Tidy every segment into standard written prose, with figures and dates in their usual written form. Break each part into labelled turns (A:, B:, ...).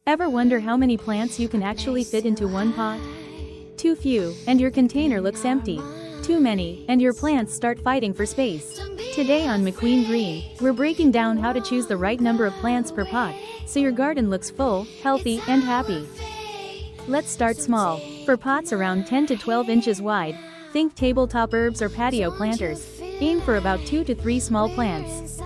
A: Ever wonder how many plants you can actually fit into one pot? Too few, and your container looks empty. Too many, and your plants start fighting for space. Today on McQueen Green, we're breaking down how to choose the right number of plants per pot, so your garden looks full, healthy, and happy. Let's start small. For pots around 10 to 12 inches wide, think tabletop herbs or patio planters. Aim for about 2 to 3 small plants.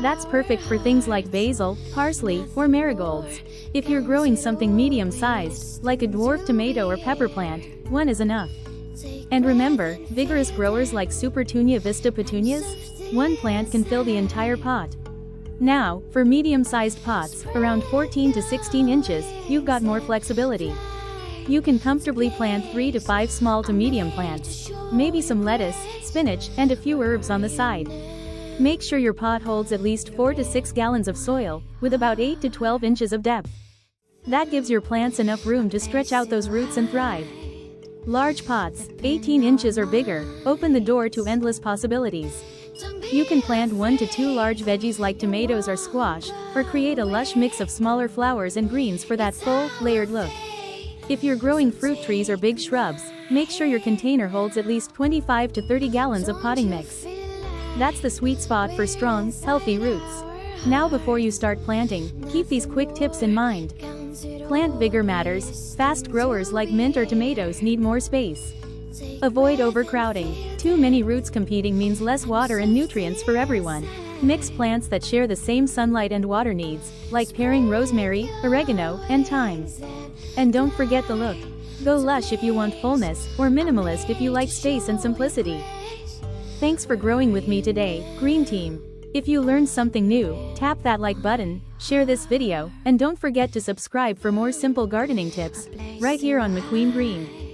A: That's perfect for things like basil, parsley, or marigolds. If you're growing something medium-sized, like a dwarf tomato or pepper plant, one is enough. And remember, vigorous growers like Supertunia Vista petunias? One plant can fill the entire pot. Now, for medium-sized pots, around 14 to 16 inches, you've got more flexibility. You can comfortably plant 3 to 5 small to medium plants. Maybe some lettuce, spinach, and a few herbs on the side. Make sure your pot holds at least 4 to 6 gallons of soil, with about 8 to 12 inches of depth. That gives your plants enough room to stretch out those roots and thrive. Large pots, 18 inches or bigger, open the door to endless possibilities. You can plant 1 to 2 large veggies like tomatoes or squash, or create a lush mix of smaller flowers and greens for that full, layered look. If you're growing fruit trees or big shrubs, make sure your container holds at least 25 to 30 gallons of potting mix. That's the sweet spot for strong, healthy roots. Now before you start planting, keep these quick tips in mind. Plant vigor matters. Fast growers like mint or tomatoes need more space. Avoid overcrowding. Too many roots competing means less water and nutrients for everyone. Mix plants that share the same sunlight and water needs, like pairing rosemary, oregano, and thyme. And don't forget the look. Go lush if you want fullness, or minimalist if you like space and simplicity. Thanks for growing with me today, Green Team. If you learned something new, tap that like button, share this video, and don't forget to subscribe for more simple gardening tips, right here on McQueen Green.